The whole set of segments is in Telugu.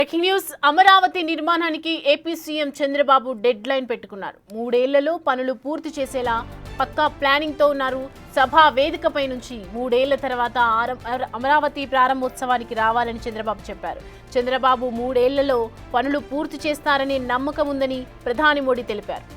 బ్రేకింగ్ న్యూస్ అమరావతి నిర్మాణానికి AP CM Chandrababu dead line పెట్టుకున్నారు. 3 ఏళ్లలో పనులు పూర్తి చేసేలా పక్కా ప్లానింగ్ తో ఉన్నారు. సభా వేదికపై నుంచి 3 ఏళ్ల తర్వాత అమరావతి ప్రారంభోత్సవానికి రావాలని చంద్రబాబు చెప్పారు. చంద్రబాబు 3 ఏళ్లలో పనులు పూర్తి చేస్తారనే నమ్మకం ఉందని ప్రధాని మోడీ తెలిపారు.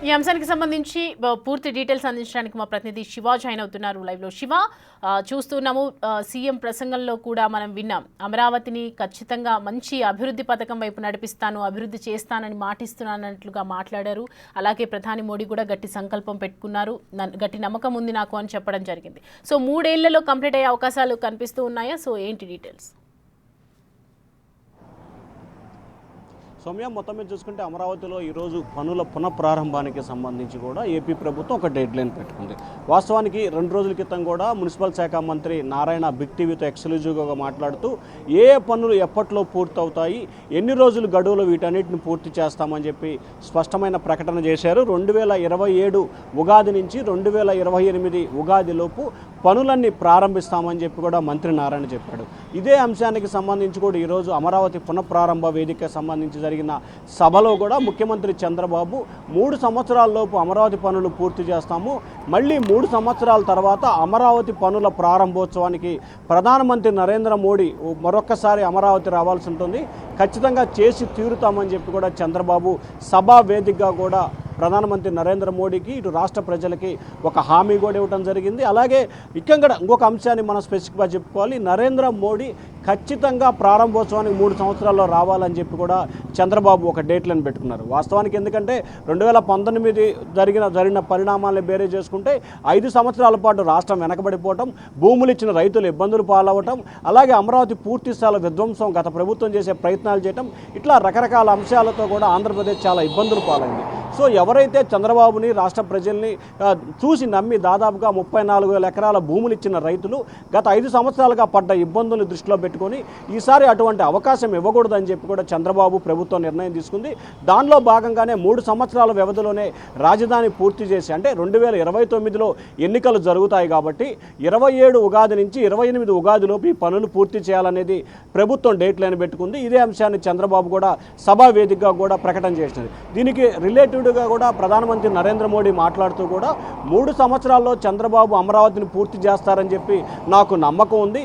ఈ అంశానికి సంబంధించి పూర్తి డీటెయిల్స్ అందించడానికి మా ప్రతినిధి శివ జాయిన్ అవుతున్నారు లైవ్లో. శివ, చూస్తున్నాము సీఎం ప్రసంగంలో కూడా మనం విన్నాం, అమరావతిని ఖచ్చితంగా మంచి అభివృద్ధి పథకం వైపు నడిపిస్తాను, అభివృద్ధి చేస్తానని మాటిస్తున్నానట్లుగా మాట్లాడారు. అలాగే ప్రధాని మోడీ కూడా గట్టి సంకల్పం పెట్టుకున్నారు, గట్టి నమ్మకం ఉంది నాకు అని చెప్పడం జరిగింది. సో 3 ఏళ్లలో కంప్లీట్ అయ్యే అవకాశాలు కనిపిస్తూ ఉన్నాయా? సో ఏంటి డీటెయిల్స్? సౌమ్య, మొత్తం మీద చూసుకుంటే అమరావతిలో ఈరోజు పనుల పునఃప్రారంభానికి సంబంధించి కూడా ఏపీ ప్రభుత్వం ఒక డెడ్ లైన్ పెట్టుకుంది. వాస్తవానికి 2 రోజుల క్రితం కూడా మున్సిపల్ శాఖ మంత్రి నారాయణ బిగ్ టీవీతో ఎక్స్క్లూజివ్గా మాట్లాడుతూ ఏ పనులు ఎప్పట్లో పూర్తవుతాయి, ఎన్ని రోజులు గడువులో వీటన్నిటిని పూర్తి చేస్తామని చెప్పి స్పష్టమైన ప్రకటన చేశారు. 2027 ఉగాది నుంచి 2028 ఉగాదిలోపు పనులన్నీ ప్రారంభిస్తామని చెప్పి కూడా మంత్రి నారాయణ చెప్పాడు. ఇదే అంశానికి సంబంధించి కూడా ఈరోజు అమరావతి పునఃప్రారంభ వేదిక సంబంధించి జరిగిన సభలో కూడా ముఖ్యమంత్రి చంద్రబాబు 3 సంవత్సరాల్లోపు అమరావతి పనులు పూర్తి చేస్తాము, మళ్ళీ 3 సంవత్సరాల తర్వాత అమరావతి పనుల ప్రారంభోత్సవానికి ప్రధానమంత్రి నరేంద్ర మోడీ మరొక్కసారి అమరావతి రావాల్సి ఉంటుంది, ఖచ్చితంగా చేసి తీరుతామని చెప్పి కూడా చంద్రబాబు సభా వేదికగా కూడా ప్రధానమంత్రి నరేంద్ర మోడీకి ఇటు రాష్ట్ర ప్రజలకి ఒక హామీ కూడా ఇవ్వడం జరిగింది. అలాగే ఇక్కడ ఇంకొక అంశాన్ని మనం స్పెసిఫిక్గా చెప్పుకోవాలి, నరేంద్ర మోడీ ఖచ్చితంగా ప్రారంభోత్సవానికి 3 సంవత్సరాల్లో రావాలని చెప్పి కూడా చంద్రబాబు ఒక డేట్లను పెట్టుకున్నారు. వాస్తవానికి ఎందుకంటే 2019 జరిగిన పరిణామాలను బేరే చేసుకుంటే 5 సంవత్సరాల పాటు రాష్ట్రం వెనకబడిపోవటం, భూములు ఇచ్చిన రైతులు ఇబ్బందులు పాలవటం, అలాగే అమరావతి పూర్తి స్థాయిలో విధ్వంసం గత ప్రభుత్వం చేసే ప్రయత్నాలు చేయటం, ఇట్లా రకరకాల అంశాలతో కూడా ఆంధ్రప్రదేశ్ చాలా ఇబ్బందులు పాలైంది. సో ఎవరైతే చంద్రబాబుని రాష్ట్ర ప్రజల్ని చూసి నమ్మి దాదాపుగా 34,000 ఎకరాల భూములు ఇచ్చిన రైతులు గత 5 సంవత్సరాలుగా పడ్డ ఇబ్బందులు దృష్టిలో పెట్టుకొని ఈసారి అటువంటి అవకాశం ఇవ్వకూడదని చెప్పి కూడా చంద్రబాబు ప్రభుత్వం నిర్ణయం తీసుకుంది. దానిలో భాగంగానే 3 సంవత్సరాల వ్యవధిలోనే రాజధాని పూర్తి చేసి, అంటే 2029లో ఎన్నికలు జరుగుతాయి కాబట్టి 27 ఉగాది నుంచి 28 ఉగాదిలోపు ఈ పనులు పూర్తి చేయాలనేది ప్రభుత్వం డేట్ లైన్ పెట్టుకుంది. ఇదే అంశాన్ని చంద్రబాబు కూడా సభా వేదికగా కూడా ప్రకటన చేసినది. దీనికి రిలేటెడ్గా కూడా ప్రధానమంత్రి నరేంద్ర మోడీ మాట్లాడుతూ కూడా 3 సంవత్సరాల్లో చంద్రబాబు అమరావతిని పూర్తి చేస్తారని చెప్పి నాకు నమ్మకం ఉంది,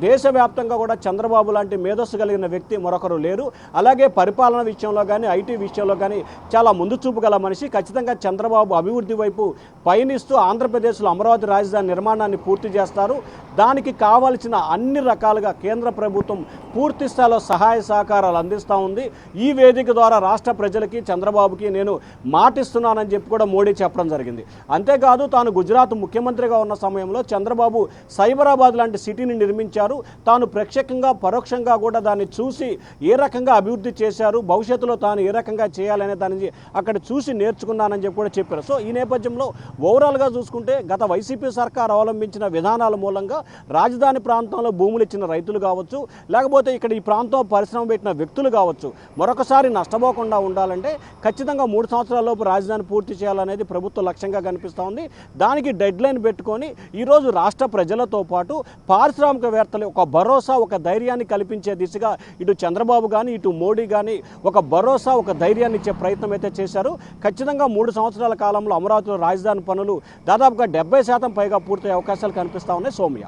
దేశవ్యాప్తంగా కూడా చంద్రబాబు లాంటి మేధస్సు కలిగిన వ్యక్తి మరొకరు లేరు, అలాగే పరిపాలన విషయంలో కానీ ఐటీ విషయంలో కానీ చాలా ముందు చూపు గల మనిషి, ఖచ్చితంగా చంద్రబాబు అభివృద్ధి వైపు పయనిస్తూ ఆంధ్రప్రదేశ్లో అమరావతి రాజధాని నిర్మాణాన్ని పూర్తి చేస్తారు, దానికి కావాల్సిన అన్ని రకాలుగా కేంద్ర ప్రభుత్వం పూర్తి స్థాయిలో సహాయ సహకారాలు అందిస్తూ ఉంది. ఈ వేదిక ద్వారా రాష్ట్ర ప్రజలకి చంద్రబాబుకి నేను మాటిస్తున్నానని చెప్పి కూడా మోడీ చెప్పడం జరిగింది. అంతేకాదు తాను గుజరాత్ ముఖ్యమంత్రిగా ఉన్న సమయంలో చంద్రబాబు సైబరాబాద్ లాంటి సిటీని నిర్మించారు, తాను ప్రత్యక్షంగా పరోక్షంగా కూడా దాన్ని చూసి ఏ రకంగా అభివృద్ధి చేశారు, భవిష్యత్తులో తాను ఏ రకంగా చేయాలనే దాన్ని అక్కడ చూసి నేర్చుకున్నానని చెప్పి కూడా చెప్పారు. సో ఈ నేపథ్యంలో ఓవరాల్గా చూసుకుంటే గత వైసీపీ సర్కార్ అవలంబించిన విధానాల మూలంగా రాజధాని ప్రాంతంలో భూములు ఇచ్చిన రైతులు కావచ్చు, లేకపోతే ఇక్కడ ఈ ప్రాంతం పరిశ్రమ పెట్టిన వ్యక్తులు కావచ్చు, మరొకసారి నష్టపోకుండా ఉండాలంటే ఖచ్చితంగా 3 సంవత్సరాలలోపు రాజధాని పూర్తి చేయాలనేది ప్రభుత్వ లక్ష్యంగా కనిపిస్తూ ఉంది. దానికి డెడ్ లైన్ పెట్టుకొని ఈరోజు రాష్ట్ర ప్రజలతో పాటు పారిశ్రామికవేత్తలు ఒక భరోసా, ఒక ధైర్యాన్ని కల్పించే దిశగా ఇటు చంద్రబాబు కానీ ఇటు మోడీ కానీ ఒక భరోసా, ఒక ధైర్యాన్ని ఇచ్చే ప్రయత్నం అయితే చేశారు. ఖచ్చితంగా 3 సంవత్సరాల కాలంలో అమరావతిలో రాజధాని పనులు దాదాపుగా 70% పైగా పూర్తయ్యే అవకాశాలు కనిపిస్తూ ఉన్నాయి. Soumya.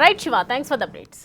Right Shiva, thanks for the updates.